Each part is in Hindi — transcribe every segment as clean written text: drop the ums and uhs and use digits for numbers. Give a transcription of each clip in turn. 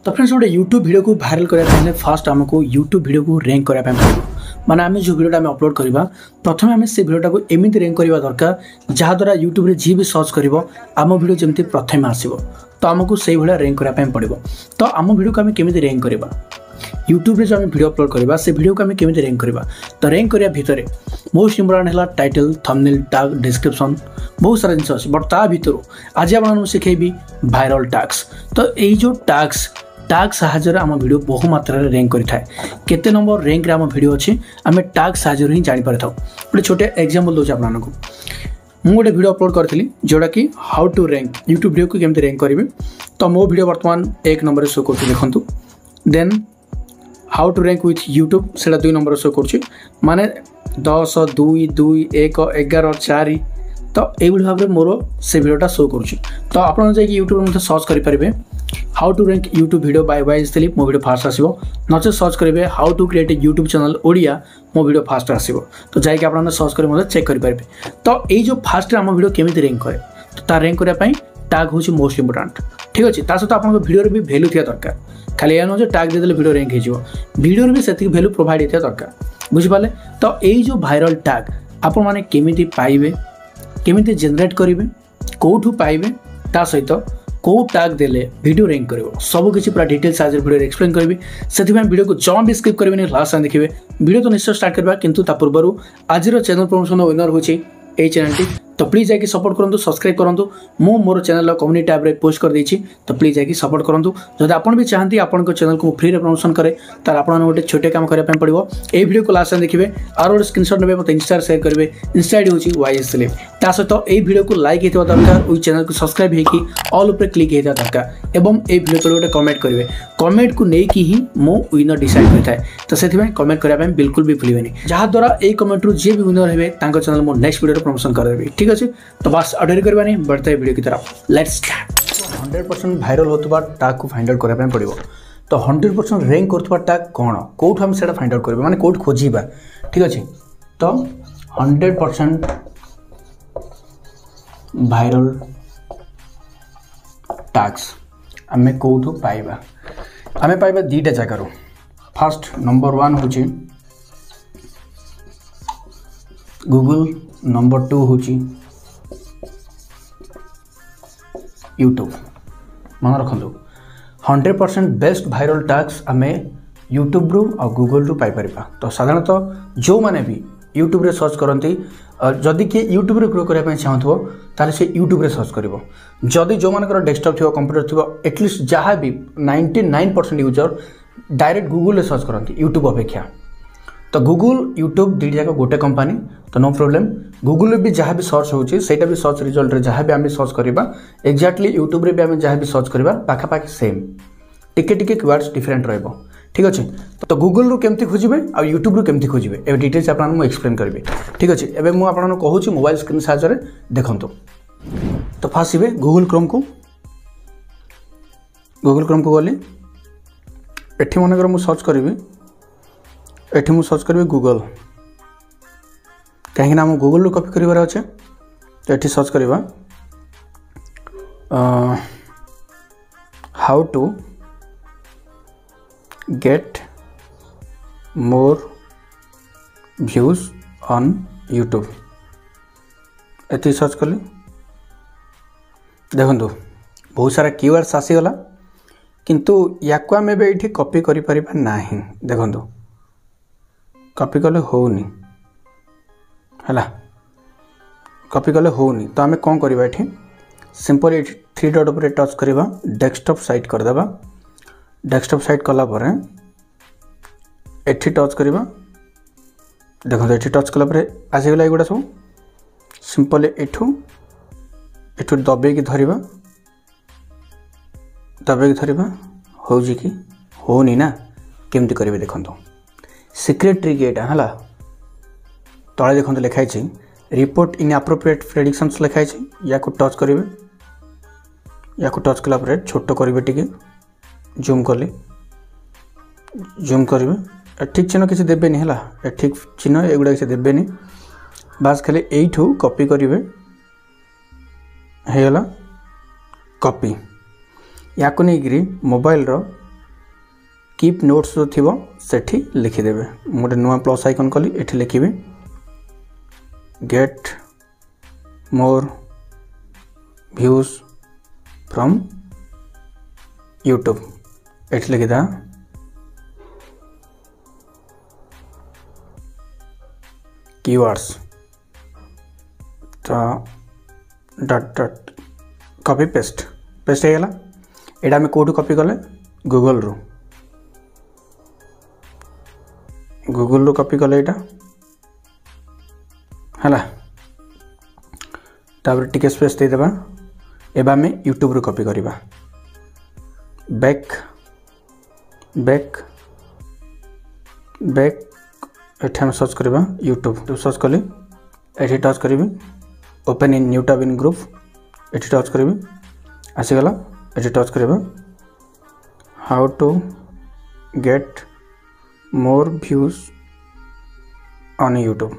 तो फ्रेंड्स गोटे यूट्यूब वीडियो को भाइराल करने फास्ट आमको यूट्यूब वीडियो को रैंक करने पड़ो माने आम जो वीडियोटा अपलोड करवा प्रथम आम से वीडियोटा को एमती रैंक करवा दरकार जहाद्वारा यूट्यूब रे जी भी सर्च कर आम वीडियो जमी प्रथम आसो तो आमको से भाया रैंक करने पड़ो। तो आम वीडियो को आम केमी रैंक करवा यूट्यूब रे जो आम वीडियो अपलोड करवा से वीडियो को आम केमी रैंक करवा। तो रैंक करने भितर मोस्ट इम्पोर्टेंट है टाइटल थंबनेल टैग डिस्क्रिप्शन बहुत सारा जिन अच्छे बट ता भर आज आपको शिखेबी भाइराल टैग्स। तो यही जो टैग साहाय्य आम वीडियो बहु मात्रा रैंक करें केते नंबर रैंक आम वीडियो अच्छे आम टैग साहाय्य ही जापर था। गोटे छोटे एग्जांपल दूसरे आपको मुझे गोटे वीडियो अपलोड करी जोटा कि how to rank YouTube video को केमती रैंक करेंगे। तो मो वीडियो बर्तमान 1 नंबर शो कर देखूँ then how to rank with YouTube से 2 नंबर शो कर माने 10 2 2 1 11 4 तो यही भाव में मोर से वीडियोटा शो करुँच। तो आप यूट्यूब में सर्च करेंगे how to rank YouTube video by wise Dilip मो वीडियो फास्ट आसो नचे सर्च करेंगे how to create a YouTube channel Odia मो वीडियो फास्ट आसो तो जाकि आप सर्च कर चेक करेंगे। तो यही जो फास्ट आम वीडियो केमी रैंक करे तो तार रैंक करने टैग हूँ मोस्ट इंपोर्टेंट ठीक अच्छे। सहित आप वीडियो भी वैल्यू थी दरकार खाली यह नुह टैग देदेले वीडियो रैंक वीडियो भी से वैल्यू प्रोवाइड होता दरकार बुझिपारे। तो यही जो भाइराल टैग आपण मैंने केमी पाइबे केमी जेनेट करेंगे कौटू पाइबे ता सहित कौ टैग देले वीडियो रैंक करिवो सब किसी पूरा डिटेल्स आज वीडियो एक्सप्लेन करबी से वीडियो को जमा भी स्किप करेंगे लास्ट देखिए वीडियो तो निश्चय स्टार्ट करबा किंतु ता पूर्व आज चैनल प्रमोशन विनर होची ए चैनल टी तो प्लीज जाकि सपोर्ट करूँ सब्सक्राइब करूँ मो मोर चैनल कम्युनिटी टैब रे पोस्ट कर देछि तो प्लीज जाकि सपोर्ट करूँ जब आप भी चाहती आपन चैनल को फ्री प्रमोशन करे तार आप गोटे छोटे काम करने पड़ो ये वीडियो को लास्ट देखिए और गोटे स्क्रीनशॉट ने मतलब इंस्टा शेयर करेंगे इंस्टा आईडी हूँ वाईएस दिलीप ता सहित ये वीडियो को लाइक होता दरकार वही चैनल को सब्सक्राइब होगी ऑल उपर क्लिक होता दरकार एवं ये वीडियो पर गोटे कमेंट करेंगे कमेंट को लेकिन ही मो विनर डिसाइड करता है। तो से कमेंट करने बिल्कुल भी भूलें जहाद्वारा ये कमेंट रू जी भी विनर हे चैनल मो नेक्स्ट वीडियो प्रमोशन करदेवी ठीक अच्छे। तो बस अडेरी करवानी बढ़ता है वीडियो की तरफ लेट्स स्टार्ट। 100% भाइराल होता टैग को फाइंड आउट करने पड़ो। तो 100% रैंक करता टैग कौन कौट आम से फाइंड आउट करवा माने कौट खोजा ठीक अच्छे। तो 100% भाइराल टैग्स आम कौटू पाइबा आम पाइबा 2टा जगार फास्ट नंबर 1 हूँ गूगल नंबर 2 हूँ यूट्यूब मन रखु 100% बेस्ट भाइराल टैग्स आम यूट्यूब रु आ गूगल रु पाइपर। तो साधारणतः जो मैंने भी यूट्यूब रे सर्च करती जदि किए यूट्यूब रे ग्रो करने चाहूँ ताले से यूट्यूब रे सर्च करिवो जदि जो मानकर डेस्कटॉप थी कंप्यूटर थी एटलिस्ट जहाँ भी 99% यूजर डायरेक्ट गूगल रे सर्च करती यूट्यूब अपेक्षा। तो गूगल यूट्यूब 2 जाक गोटे कंपनी तो नो प्रॉब्लम गूगल भी जहाँ भी सर्च होची सेटा भी सर्च रिजल्ट रे जहाँ भी आम सर्च करवा एक्जाक्टली यूट्यूब रे भी आम जहाँ भी सर्च करवा पाखापाखि सेम टिके टिके कीवर्ड्स डिफरेंट रहबो ठीक अच्छे। तो गूगल रू केमती खोजे आ यूट्यूब रू केमती खोजे ए डिटेल्स आपको एक्सप्लेन करी ठीक अच्छे। एवं मुझे आपको कहूँ मोबाइल स्क्रीन साहाय्य देखूँ। तो फास्ट जी गूगल क्रोम को गली एठी मनकर मु सर्च करी एठी मु सर्च करी गूगल कहीं ना गूगल रू कॉपी करिवार अच्छे। तो एठी सर्च करवा how to get more views on YouTube एति सर्च कली देखो बहुत सारा कीवर्ड्स आसीगला किंतु या आम ये कॉपी करें ना देखो कॉपी कले होनी है कॉपी कले होनी। तो आम कौन करवा ये सिंपल 3 डॉट पर टच करवा डेस्कटॉप साइट करदेबा डेस्कटॉप साइट कलापर एठी टच करवा देखो ये टच कलापर आसीगला एगुड़ा सब सिंपल एठू दबे धरवा हो कि होनी ना केमती करेंगे देखो सीक्रेट ट्रिक एटा है तले देखो लिखाई रिपोर्ट इन एप्रोप्रिएट प्रेडिक्शंस लिखाई या टच करेंगे या टच कलापर छोट करेंगे टिके जूम कले जूम करेंगे ठीक चिन्ह किसी देवेनि है ठीक चिन्ह एगुड़ा किसी देवेनि बास खाली यू कॉपी करेंगे होगा कॉपी या नहीं मोबाइल कीप नोट्स जो थी सेठी लिखिदेवे गोटे नुआ प्लस आइकन कली एठी लिखिबी get more views from YouTube एठी लिखिदा कीवर्ड्स तो dot dot copy paste paste हो गला एटा में कोठू कॉपी कले गूगल रू कॉपी कले एटा हला तापर टिके स्पेस दे देबा एबा आम यूट्यूब रू कॉपी करिबा बैक बैक बैक एठी हम सर्च करिबा यूट्यूब सर्च कली एठी टच करिबी open in new tab in group एठी टच करिबी आसीगला एठी टच करिबा how to get more views on YouTube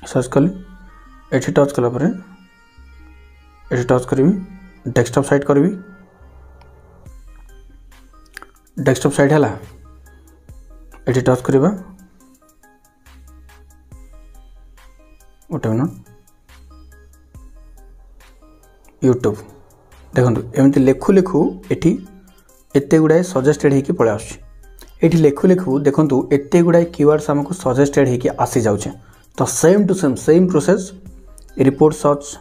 search कली एठी टच कला परे एठी टच करिबी डेस्कटॉप साइट करिबी डेस्कटॉप साइट हला एठी टच करिबा गोटे मिनट यूट्यूब देखो एमती लेखु लेखु एटी एते गुड़ाए सजेस्टेड होगी पलि आसुची लेखु लेखु देखु एते गुड़ाए कीवर्ड्स आमको सजेस्टेड होगी आसी जाऊे तो same to same process report search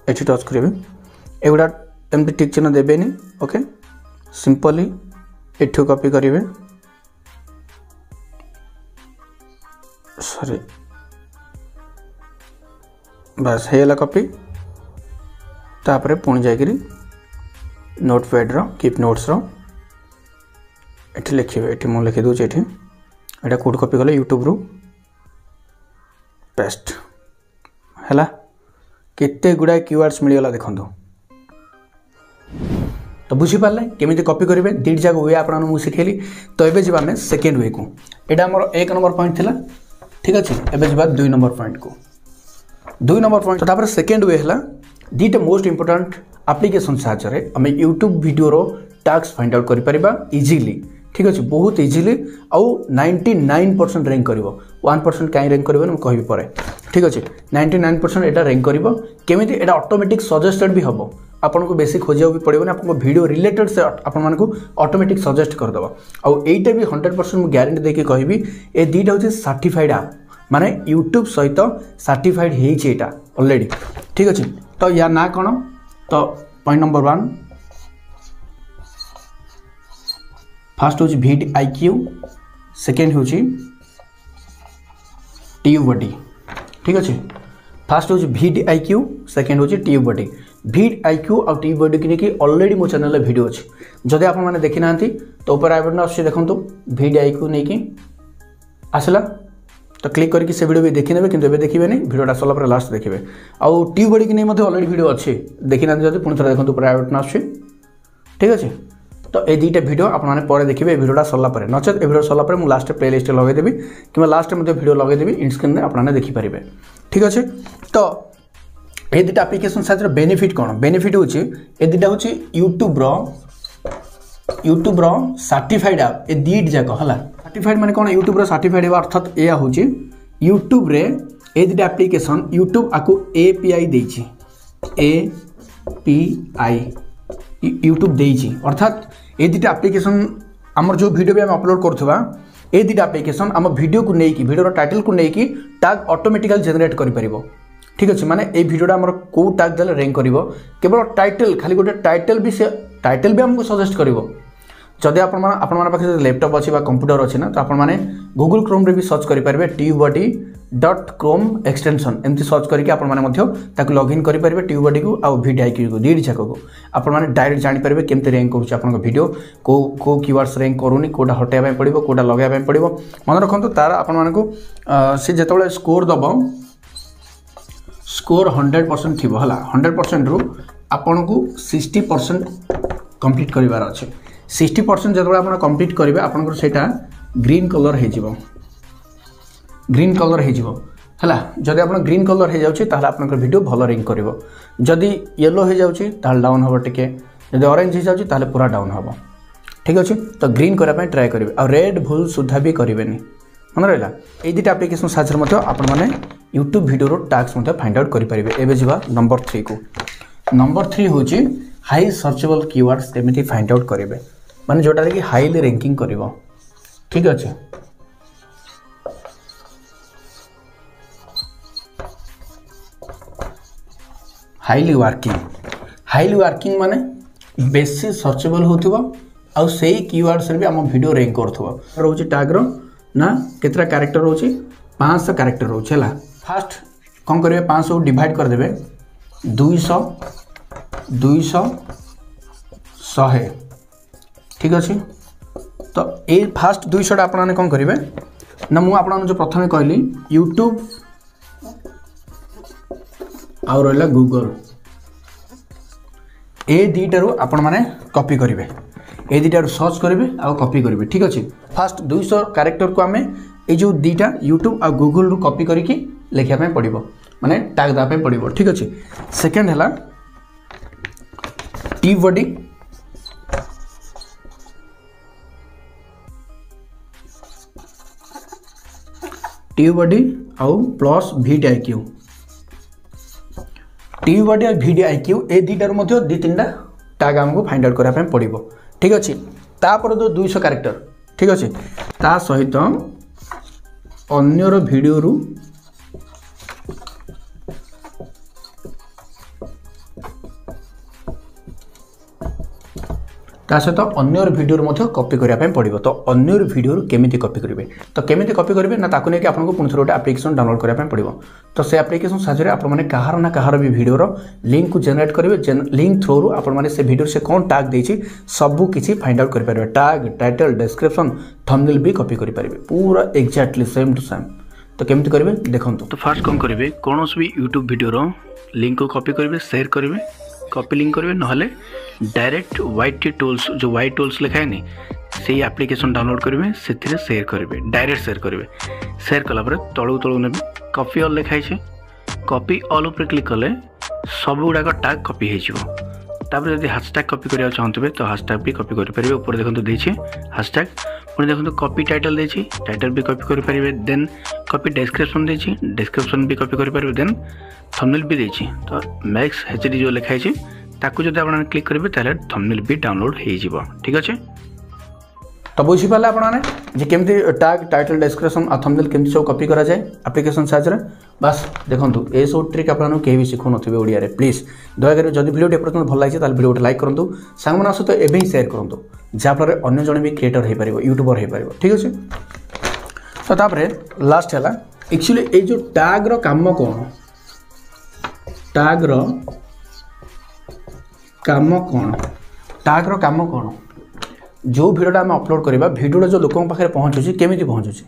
एटी टच करेंगे एगुड़ा एमती टिक चिन्ह देवेनि ओके सिंपली एठू कॉपी करेंगे सॉरी बस है कॉपी तापर पुणी जाकरी नोटपैड कीप नोट्स एठी लिखे एठी मु लिखि दूचे एठी एटा कोड कॉपी कले यूट्यूब रू पेस्ट हैला केते गुडा कीवर्ड्स मिलगला देखंतु तो बुझी पारले केमिति कॉपी करिवे दीड जाग वे आपन मु सिखेली तो एबे जिबा में सेकंड वे को एटा हमर 1 नंबर पॉइंट थिला ठीक अछि एबे जिबा 2 नंबर पॉइंट को 2 नंबर पॉइंट तो तापर सेकंड वे हला दीटा मोस्ट इंपोर्टेंट एप्लिकेशन साहाय्य आम यूट्यूब वीडियो रो टास्क फाइंड आउट करि परिबा इजीली ठीक अच्छे बहुत इजीली आउ 99% रैंक कर 1% कहीं रैंक कर कहि परे ठीक अच्छे 99% एटा रैंक कर केमिति एटा ऑटोमेटिक सजेस्टेड भी हम आपन को बेसी खोजिया भी पड़े आपको वीडियो रिलेटेड से आपन मान को ऑटोमेटिक सजेस्ट कर दबा आउ एटा भी 100% मु गारंटी देके कहबी ए दीटा होची सर्टिफाइड ऐप माने यूट्यूब सहित सर्टिफाइड हेची एटा ऑलरेडी ठीक अच्छे तो या ना कौन तो पॉइंट नंबर 1 फास्ट हूँ भिड आईक्यू सेकेंड हूँ ट्यूबबडी ठीक अच्छे फास्ट हूँ भिड आईक्यू सेकेंड हूँ ट्यूबबडी भिड आईक्यू और ट्यूबबडी की नहीं ऑलरेडी मो चैनल वीडियो अच्छे जदि आप देखी ना तो ऊपर आई बटन आसुच्छी देखो भिड आईक्यू नहीं कि आसला तो क्लिक करके से वीडियो भी देखी नेबे किंतु एबे देखिबे नहीं वीडियोटा सरला पर लास्ट देखिबे आउ ट्यूबबडी की नहीं मते ऑलरेडी वीडियो अच्छे देखी ना जदि पुणी थोड़ा देखो ऊपर आई बटन आसुच्छी ठीक अच्छे तो ये दुईटा भिडियो आपने पर देखिए भिडियोटा सरला नचेत भिडियो सरला मु लास्ट प्लेलिस्ट लगेदेवी कि लास्ट में भिडियो लगेदेवी इन स्क्रीन में आपने देखिपारे ठीक अच्छे तो ये दुटा आप्लिकेसन साइज बेनिफिट कौन बेनिफिट हूँ ये दुटा हूँ यूट्यूब सर्टिफाइड ऐप ये दीट जाक है सर्टिफाइड माने कौन यूट्यूब सर्टिफाइड ऐप अर्थात यह हूँ यूट्यूब रे ये दुटा आप्लिकेसन यूट्यूब आपको एपीआई देछि एपीआई यूट्यूब देछि अर्थात ये दुटा आप्लिकेसन आमर जो वीडियो भी आम अपलोड करुवा ये दुटा आप्लिकेसन आम वीडियो को लेकिन वीडियो टाइटल को लेकिन टैग ऑटोमेटिकली जनरेट कर ठीक अच्छे माने ये वीडियोटा आमर को टैग देले रैंक करिवो केवल टाइटल खाली गोटे टाइटल भी आमको सजेस्ट करिवो जदि आपण पाखे लैपटॉप अच्छी कंप्यूटर अच्छी ना तो आपण मैंने गूगल क्रोम रे भी सर्च करेंगे TubeBuddy.com एक्सटेंशन एमती सर्च करके आपण लॉगिन करेंगे ट्यूबबडी को आउ भिडियो को दीड जाक को आपने डायरेक्ट जानीपारे केमती रैंक करूँ वीडियो को कीवर्ड्स रैंक करूनी कोटा हटाइबा पड़ो कोटा लगाइबा पड़ो मन रखु तार आपण सी जो स्कोर दब स्कोर 100% थी है 100% रु आपन को 60% कंप्लीट करिवार अच्छे 60% जो आप कंप्लीट करेंगे आपंकर सेटा ग्रीन कलर हो ग्रीन कलर हो जदि आप ग्रीन कलर हो जाऊँगी आपंकर वीडियो भल रैंक कर जदि येलो हो जाऊँगी डाउन हम टे जब ऑरेंज हो जाऊँगी पूरा डाउन हम ठीक अच्छे। तो ग्रीन करने ट्राए करेंगे आ रेड भूल सुधा भी करेंगे मन रहा ये दुटा आप्लिकेसन साहाय्य आपने YouTube video task find out करेंगे। एवं जावा नंबर 3 को। नंबर 3 हूँ हाई सर्चेबल कीवर्ड्स केमिति फाइंड आउट करेंगे माने जोटा कि हाईली रैंकिंग करिवो। ठीक अच्छे। हाईली वर्किंग माने बेसी सर्चेबल होथिबो आ सेही कीवर्ड्स रे भी हम वीडियो रैंक करथबो। रोची टैग रो ना केतरा कैरेक्टर रोची 500 कैरेक्टर रोची हला। फर्स्ट कोन करिवे 500 को डिवाइड कर देबे 200 200 100। ठीक अच्छे। तो ये फास्ट 200 आपने कौन करेंगे ना मुझे आपको जो प्रथम कहली यूट्यूब आ रहा गूगल ए दुईटारू आपण मैंने कॉपी करेंगे ए दुईटारू सर्च करेंगे आ कॉपी करेंगे। ठीक अच्छे। फास्ट 200 कैरेक्टर को आम ये जो दुईटा यूट्यूब आ गूगल रु कॉपी करके लिखापी पड़ो माने टैग देवाई पड़ो। ठीक अच्छे। सेकेंड है टी बॉडी ट्यूबडी आउ प्लस वीडियो आईक्यू ट्यूबडी और वीडियो आईक्यू ए दुईटार मध्य दी तीन टैग आमको फाइंड आउट करने पड़ो। ठीक अच्छे। तापर जो 200 कैरेक्टर। ठीक अच्छे। ता सहित अन्यर वीडियो रु ता सहित अन्यर वीडियो कॉपी करने पड़ो। तो अन्यर वीडियो केमिति कॉपी करेंगे तो केमिति कॉपी करेंगे ना ताकू नहीं आपको पुणी थे गोटे आप्लिकेसन डाउनलोड करने पड़ो। तो से आप्लिकेसन साहाय्य आपने कहार ना कहार भी वीडियो लिंक को जनरेट करेंगे लिंक थ्रू आपने से वीडियो से कौन टैग देछि सबू किसी फाइंड आउट करेंगे। टैग टाइटल डिस्क्रिप्शन थंबनेल भी कॉपी करेंगे पूरा एक्जाक्टली सेम टू सेम। तो केमिति करेंगे देखो। तो फास्ट कौन करेंगे कौन भी यूट्यूब वीडियो लिंक को कॉपी करेंगे शेयर करेंगे कॉपी लिंक करेंगे ना डायरेक्ट वाइट टूल्स जो वाइट टूल्स लिखाए नहीं से एप्लिकेशन डाउनलोड करेंगे से शेयर करेंगे डायरेक्ट शेयर करेंगे। शेयर कलापर तलू तलू ने कॉपी ऑल लिखाई कॉपी ऑल उपर क्लिक कले सब गुड़ाक टैग कॉपी होपर जब हैशटैग कॉपी करने चाहते तो हैशटैग भी कॉपी करेंगे। ऊपर देखो देछि हैशटैग पुणी देखो कॉपी टाइटल देछि टाइटल भी कॉपी करेंगे देन कॉपी डिस्क्रिप्शन देछि डिस्क्रिप्शन भी कॉपी करेंगे देन थंबनेल भी देछि। तो मैक्स एचडी जो लिखाई ताकू जब आप क्लिक करेंगे ताले थंबनेल भी डाउनलोड हो। ठीक अच्छे। तो बुझीपारे आपने केमती टैग टाइटल डिस्क्रिप्शन आ थंबनेल केमती सब कॉपी करा जाए एप्लिकेशन साहाय्य। बस देखो ये सब ट्रिक आपको कहीं भी शिखु थे ओडिया रे प्लीज दयाकोरी जब वीडियो पर्यटन भल लगे तो वीडियो लाइक करूँ सांग सहित एवं ही शेयर करूँ जहाँफल अन्य जन भी क्रिएटर हो पार यूट्यूबर हो पार। ठीक अच्छे। तो तापर लास्ट है एक्चुअली ये जो टैग रो काम कौन टैग रो काम कौन टैग रो काम कौन जो वीडियोटा आम अपलोड करवा वीडियो जो लोक पाखे पहुँचुची केमी पहुँचुची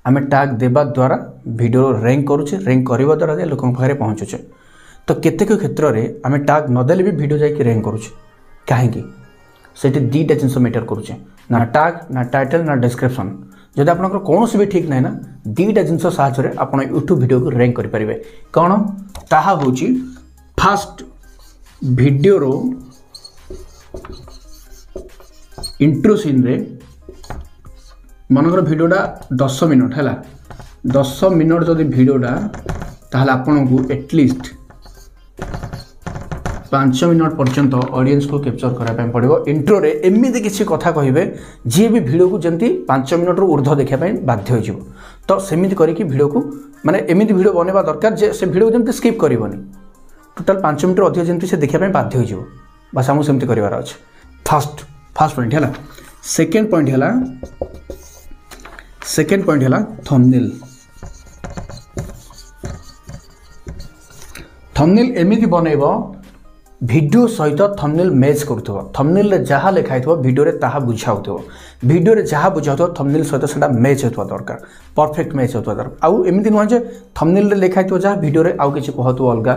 आम टैग देवा द्वारा वीडियो रैंक करुचे रैंक करने द्वारा लोक पाखे पहुँचुचे। तो केतेक क्षेत्र में आम टैग नदेले भी वीडियो जाकि रैंक करुचे कहीं से दुईटा जिन मैटर करुचे ना टैग ना टाइटल ना डिस्क्रिप्शन। जब आप कौन भी ठीक ना ना दुईटा जिन साहाय्य आप यूट्यूब वीडियो को रैंक करेंगे कौन ताहा होची फास्ट वीडियो रो इंट्रो सीन रे मनकर वीडियोटा 10 मिनट है 10 मिनट जदि वीडियोटा ताहले आपन को एटलिस्ट 5 मिनट पर्यंत ऑडियंस को कैप्चर कराया पड़ो। इंट्रो रे एमती किसी कथा कहे जी भी वीडियो को जमी 5 मिनट ऊर्ध्व देखापी बाध्य हो। तो सेमिति करके वीडियो को माने एमती वीडियो बनवा दरकार जे से वीडियो जमी स्किप करनी टोटाल 5 मिनट अधिक जमी से देखापी बाध्य हो। बस आमको सेमती करार अच्छे। फास्ट पॉइंट है। सेकेंड पॉइंट है थंबनेल। थंबनेल एमती बनइब वीडियो सहित थंबनेल मैच करुथबो थंबनेल रे जहाँ लिखाई वीडियो रे ताहा बुझाउथबो वीडियो रे जहाँ बुझाउथबो थंबनेल सहित सेटा मैच होतबा दरकार परफेक्ट मैच होतबा दरकार। आउ एमती नुह जे थंबनेल रे लिखाई जहाँ वीडियो रे आउ किछि कहथबो अलगा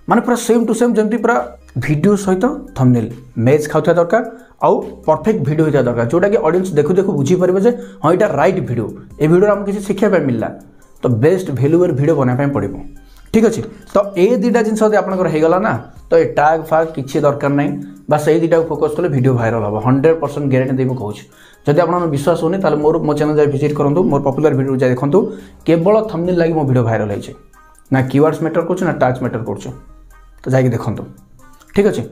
माने पूरा सेम टू सेम जमती पूरा वीडियो सहित थंबनेल मैच खाउथबा दरकार आउ परफेक्ट वीडियो होता दरकार जोटा कि ऑडियंस देखु देखु बुझी पारे जे हाँ यहाँ राइट वीडियो ए वीडियो आमको किसी शिक्षा मिलला। तो बेस्ट भैल्यूअर वीडियो बनाया पड़ो। ठीक अच्छे। तो ये दुटा जिन आपंकर होगला ना तो ये टैग फाग किसी दरकार ना बस यही दुटा फोकस कले वीडियो भाइराल हम 100% ग्यारंटी देवी कहूँ जदि आप विश्वास होनी ताले मोर मो चैनल जाए विजिट करूँ मोर पॉपुलर वीडियो जाए देखूँ केवल थंबनेल लगी मो वीडियो भाइराल होइछे ना कीवर्ड्स मैटर कर ना टैग्स मैटर कर तो जाके देखूँ ठीक अच्छे।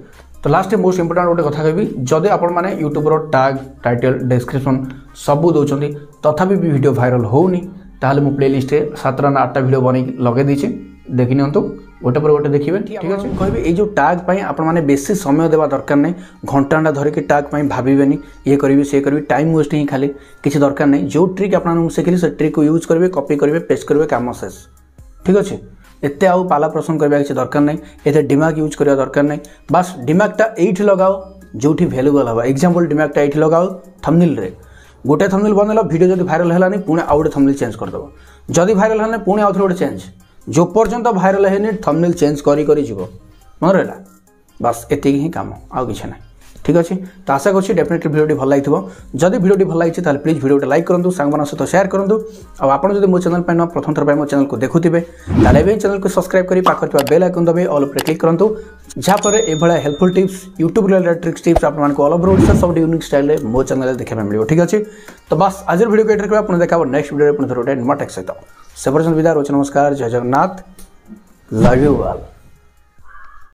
तो लास्ट मोस्ट इंपोर्टेंट गोटे कथा कहबी जदि आपण माने यूट्यूब टैग टाइटल डिस्क्रिप्शन सबू दौरान तथापि भी वीडियो भाइराल होनी ताहले मो प्लेलिस्ट रे 7 ना 8 वीडियो बनै लगे दीचे देखि नियंतु गोटे पर गोटे देखिए ठीक अच्छे। कहबी ये जो टैग पई आपण माने बेसी समय देवा दरकार नहीं घंटा धर के टैग पई भाबिबेनी ये करी से करी टाइम वेस्ट ही खाली किसी दरकार नहीं जो ट्रिक आपन शिखली से ट्रिक को यूज करेंगे कॉपी करेंगे पेस्ट करेंगे काम शेष ठीक अच्छे। एते आउ पाला प्रश्न करबा किसी दरकार नहीं एते दिमाग यूज करबा दरकार नहीं बस दिमागटा एठी लगाओ जोठी वैल्यूएबल हवा एग्जांपल दिमागटा एठी लगाओ थंबनेल रे गोटे थंबनेल बनैला वीडियो जदि भाइराल हेलानी पुणे आउ गोटे थंबनेल चेंज कर दबो जदि भाइराल हेलानी पुणे आउ गोटे चेंज जो पर्यंत भाइराल हेनी थंबनेल चेंज करी जीवो मन रहला बस एति ही काम आउ किछ नहीं ठीक अच्छे। तो आशा करूँ डेफिनेटली वीडियो भल लगी जदि वीडियो भल लगी ताले प्लीज वीडियो लाइक करूँ सांग सहित शेयर करूँ आपड़ जब मो चैनल पर प्रथम थर मो चैनल को देखुवे ताले चैनल को सब्सक्राइब कर पाखर बेल आइकन दबे ऑल पर क्लिक करूँ जहाँपर ये helpful tips YouTube related tricks tips आपको ऑल ओवर ओडिशा सब यूनिक स्टाइल मो चैनल देखा मिले ठीक अच्छे। तो बस आज वीडियो को एडिट कर देखा नेक्स्ट वीडियो गोटे नुआ टेक सहित से पर्यटन विदा रोच नमस्कार जय जगन्नाथ लव यू ऑल।